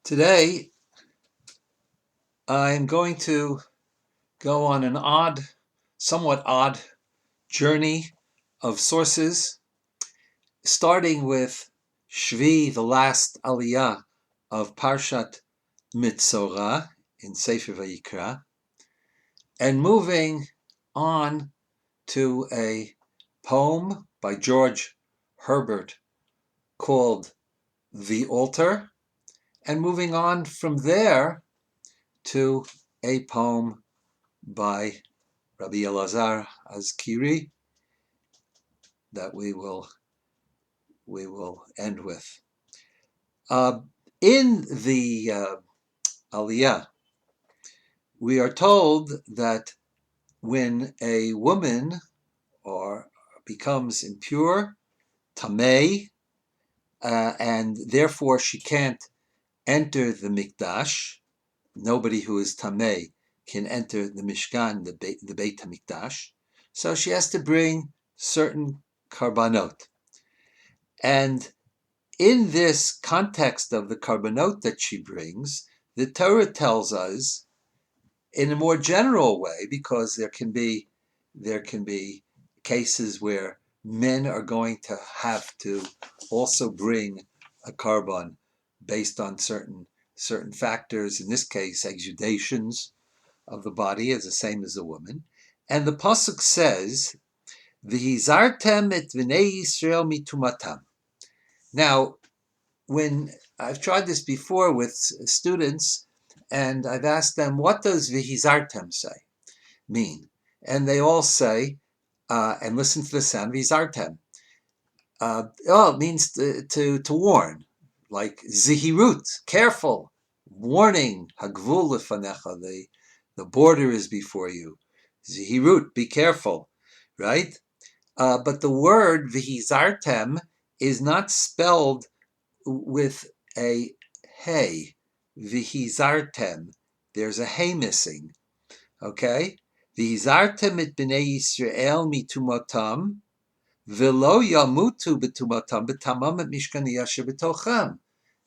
Today, I'm going to go on an somewhat odd journey of sources, starting with Shevi'i, the last aliyah of Parshat Metzora in Sefer Vayikra, and moving on to a poem by George Herbert called The Altar, and moving on from there to a poem by Rabbi Elazar Azkiri that we will end with. In the Aliyah, we are told that when a woman or becomes impure, tamei, and therefore she can't enter the mikdash, nobody who is tamei can enter the Mishkan, the Beit HaMikdash, so she has to bring certain karbanot. And in this context of the karbanot that she brings, the Torah tells us in a more general way, because there can be cases where men are going to have to also bring a karban based on certain factors, in this case exudations of the body, is the same as a woman. And the pasuk says, "V'hizartem et v'nei Yisrael mitumatam." Now, when I've tried this before with students, and I've asked them, what does "v'hizartem" mean? And they all say, and listen to the sound, "v'hizartem." It means to warn, like zihirut, careful, warning, hagvul lefanecha, the border is before you. Zihirut, be careful, right? But the word "v'hizartem" is not spelled with a hey, v'hizartem. There's a hey missing, okay? V'hizartem et b'nei Yisrael mitumatam, v'lo yamutu b'tumatam b'tamam et mishkan yasher b'tochem.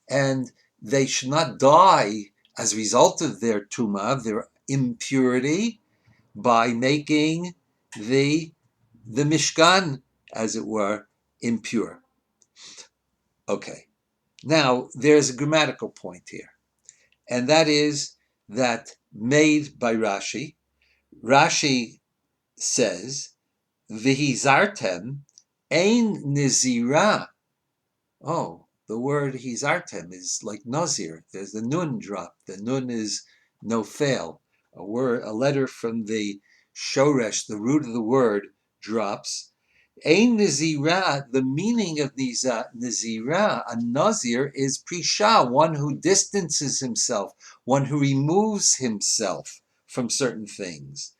And they should not die as a result of their tumah, their impurity, by making the Mishkan, as it were, impure. Okay. Now, there's a grammatical point here, and that is that made by Rashi. Rashi says, "V'hizartem ein nizira." Oh, the word hizartem is like nazir. There's the nun drop. The nun is no fail. A letter from the shoresh, the root of the word, drops. Ein Nazira, the meaning of these Nazira, a Nazir, is Prisha, one who distances himself, one who removes himself from certain things.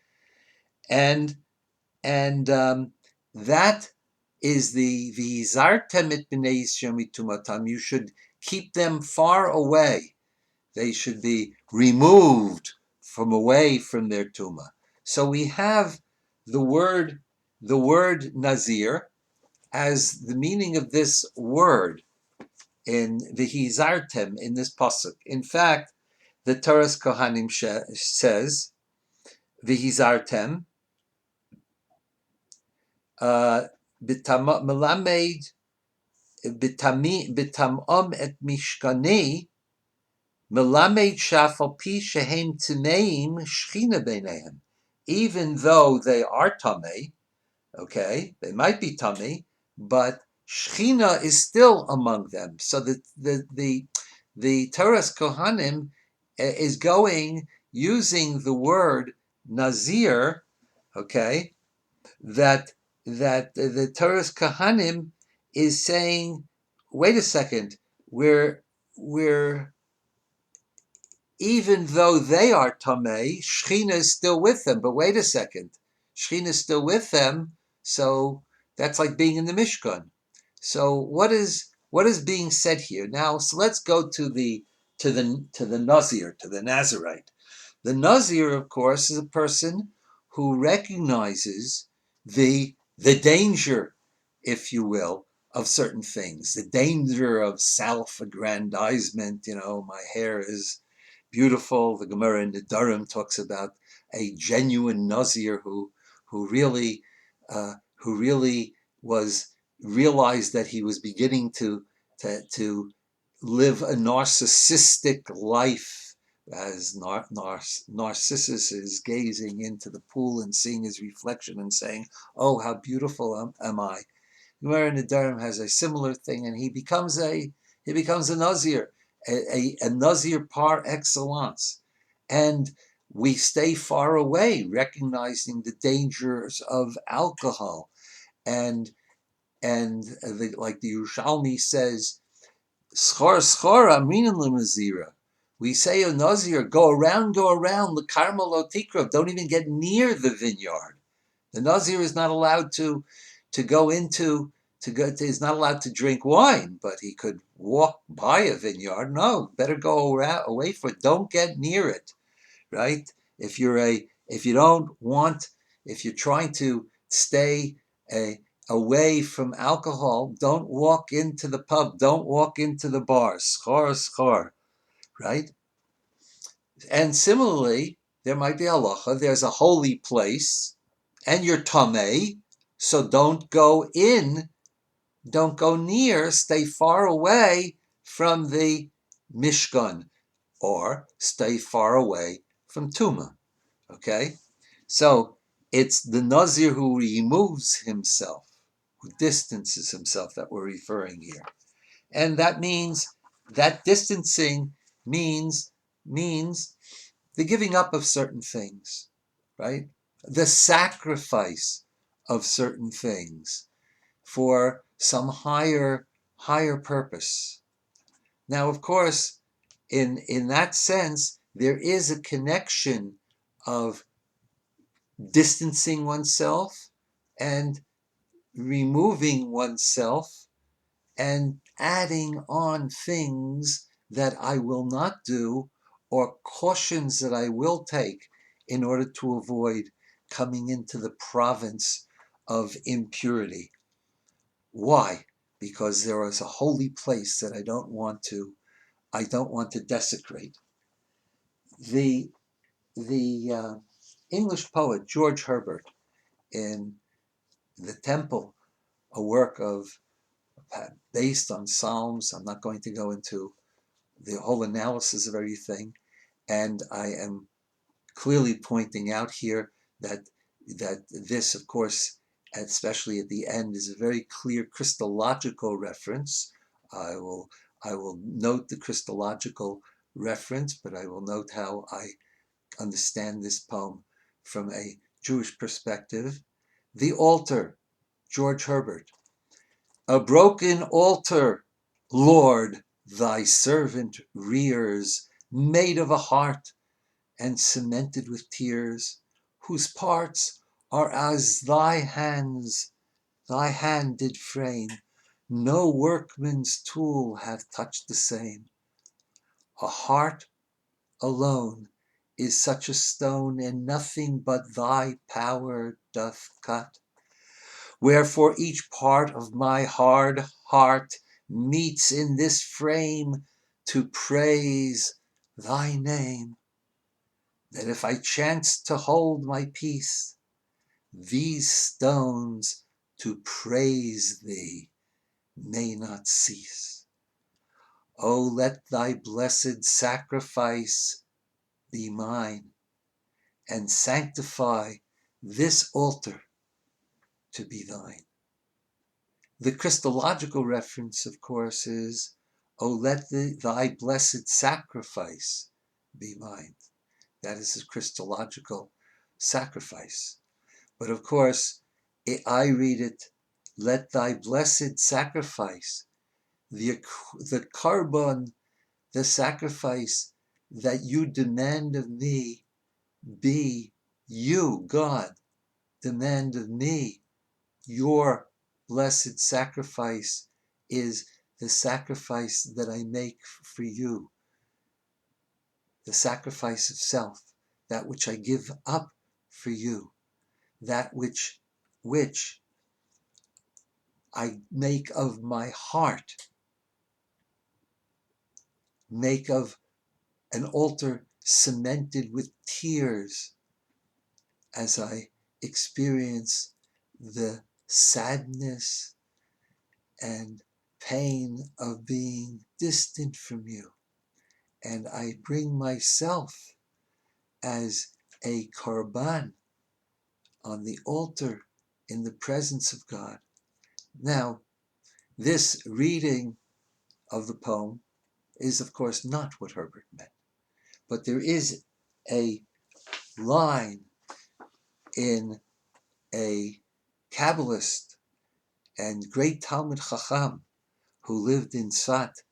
And that is the V'hizartem et b'nei Yisrael mitumatam. You should keep them far away. They should be removed from away from their tumah. So we have the word Nazir as the meaning of this word in V'hizartem, in this pasuk. In fact, the Torah's Kohanim says V'hizartem melamed bitamam et mishkani melamed shafal pi shehem tmeim shchina beinehem. Even though they are tamei, okay, they might be tamei, but Shechina is still among them. So the Torah's Kohanim is using the word Nazir, okay, that the Torah's Kohanim is saying, wait a second, we're even though they are tamei, Shechina is still with them. But wait a second, Shechina is still with them, so that's like being in the Mishkan. So what is being said here now? So let's go to the Nazir, to the Nazirite. The Nazir, of course, is a person who recognizes the danger, if you will, of certain things, the danger of self-aggrandizement. My hair is beautiful. The Gemara in the Durham talks about a genuine Nazir who really was realized that he was beginning to live a narcissistic life, as Narcissus is gazing into the pool and seeing his reflection and saying, "Oh, how beautiful am I?" Gemara in the Durham has a similar thing, and he becomes a Nazir, a Nazir par excellence, and we stay far away, recognizing the dangers of alcohol, and like the Yerushalmi says, "Schor schor amrinim lemazira." We say a Nazir, go around, the Carmel Otikrov, don't even get near the vineyard. The Nazir is not allowed is not allowed to drink wine, but he could walk by a vineyard. No, better go away from it. Don't get near it, right? If you're trying to stay away from alcohol, don't walk into the pub, don't walk into the bar. Schor, right? And similarly, there might be halacha. There's a holy place, and you're tamei, so don't go in, don't go near, stay far away from the Mishkan, or stay far away from Tuma. Okay? So it's the Nazir who removes himself, who distances himself, that we're referring here. And that means, that distancing means the giving up of certain things, right? The sacrifice of certain things for some higher purpose. Now, of course, in that sense, there is a connection of distancing oneself and removing oneself and adding on things that I will not do, or cautions that I will take in order to avoid coming into the province of impurity. Why? Because there is a holy place that I don't want to desecrate. The English poet George Herbert, in The Temple, a work based on Psalms. I'm not going to go into the whole analysis of everything, and I am clearly pointing out here that this, of course, especially at the end, is a very clear Christological reference. I will note the Christological reference, but I will note how I understand this poem from a Jewish perspective. The altar, George Herbert. A broken altar, Lord, thy servant rears, made of a heart and cemented with tears, whose parts are as thy hand did frame. No workman's tool hath touched the same. A heart alone is such a stone, and nothing but thy power doth cut. Wherefore each part of my hard heart meets in this frame to praise thy name, that if I chance to hold my peace, these stones to praise thee may not cease. O let thy blessed sacrifice be mine, and sanctify this altar to be thine. The Christological reference, of course, is, O let thy blessed sacrifice be mine. That is a Christological sacrifice. But of course, I read it, let thy blessed sacrifice, the carbon, the sacrifice that you demand of me, be you, God, demand of me. Your blessed sacrifice is the sacrifice that I make for you, the sacrifice of self, that which I give up for you, that which I make of my heart, make of an altar cemented with tears as I experience the sadness and pain of being distant from you. And I bring myself as a korban on the altar in the presence of God. Now, this reading of the poem is, of course, not what Herbert meant, but there is a line in a Kabbalist and great Talmud Chacham who lived in Sat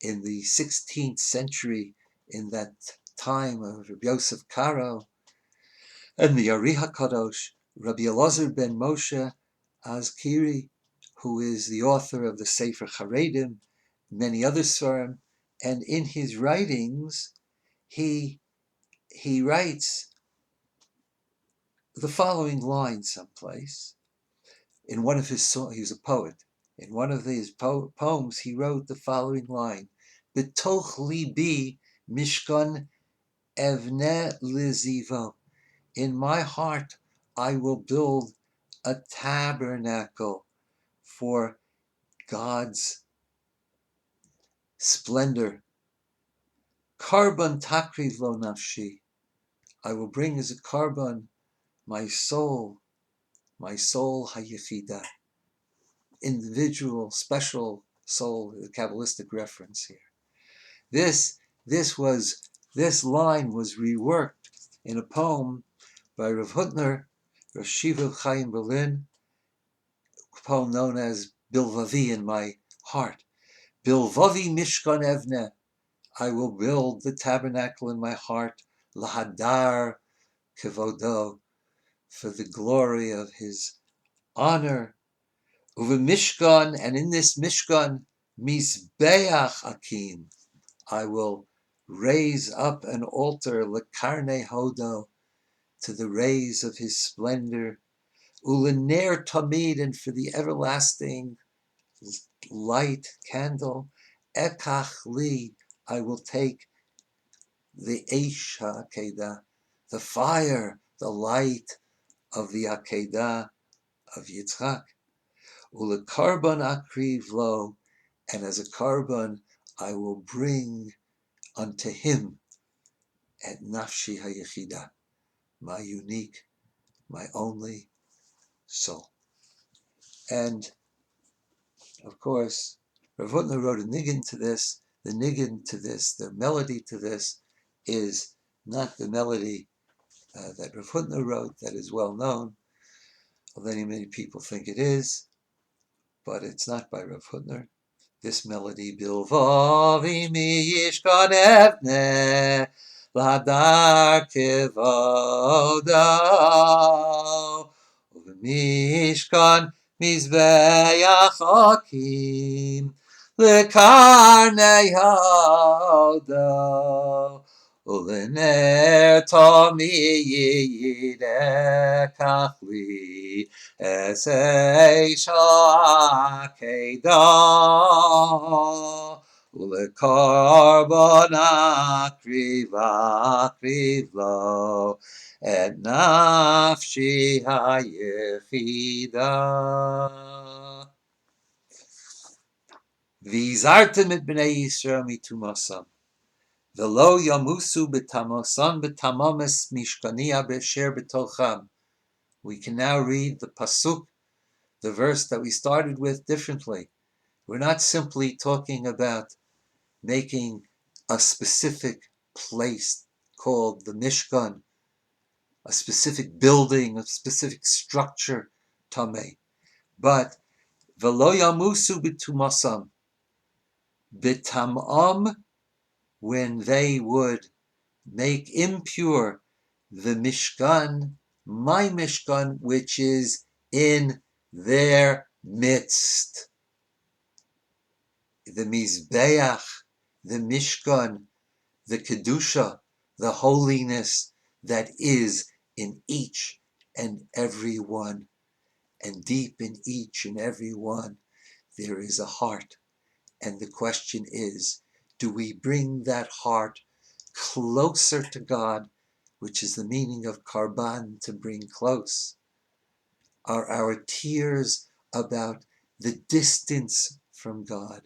in the 16th century, in that time of Rabbi Yosef Karo and the Ari HaKadosh, Rabbi Elazar ben Moshe Azkiri, who is the author of the Sefer Charedim, many other Sfarim, and in his writings, he writes the following line someplace. In one of his songs, he was a poet. In one of his poems, he wrote the following line: "B'toch libi mishkan evne lizivo." In my heart, I will build a tabernacle for God's splendor. Karban takriv lo nafshi. I will bring as a karban my soul hayechida, individual, special soul, the Kabbalistic reference here. This line was reworked in a poem by Rav Hutner, Rav Shevi'i Chaim Berlin, a poem known as Bilvavi, in my heart. Bilvavi mishkan evne. I will build the tabernacle in my heart, lahadar kevodo, for the glory of his honor. Uve mishkan, and in this mishkan, mizbeach akim, I will raise up an altar, lekarne hodo, to the rays of his splendor, ulener tamid, and for the everlasting light candle, ekach li, I will take the eish ha'akedah, the fire, the light of the akedah of Yitzchak, ulekarban akriv lo, and as a karban I will bring unto him at nafshi hayechida, my unique, my only soul. And of course, Rav Hutner wrote a niggin to this. The niggin to this, the melody to this, is not the melody that Rav Hutner wrote, that is well known, although many people think it is, but it's not by Rav Hutner. This melody, Bilvavi mi yishkan evne, lahadar kevodo, uv'mishkan mizbeach akim, lekarnei hodo, ulener tamid ekach li, Esei Akedah, Ulekarban akriv lo, et nafshi hayechida. V'zartem et b'nei Yisrael mitumasam, v'lo yamusu b'tamosan b'tamames mishkania b'sher b'tocham. We can now read the pasuk, the verse that we started with, differently. We're not simply talking about making a specific place called the Mishkan, a specific building, a specific structure, tameh, but v'lo yamusu b'tumasam, b'tamam, when they would make impure the Mishkan, my Mishkan, which is in their midst. The Mizbeach, the Mishkan, the Kedusha, the holiness that is in each and every one. And deep in each and every one, there is a heart. And the question is, do we bring that heart closer to God, which is the meaning of karban, to bring close? Are our tears about the distance from God?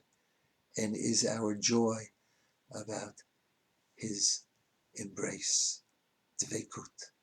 And is our joy about his embrace? Dveikut.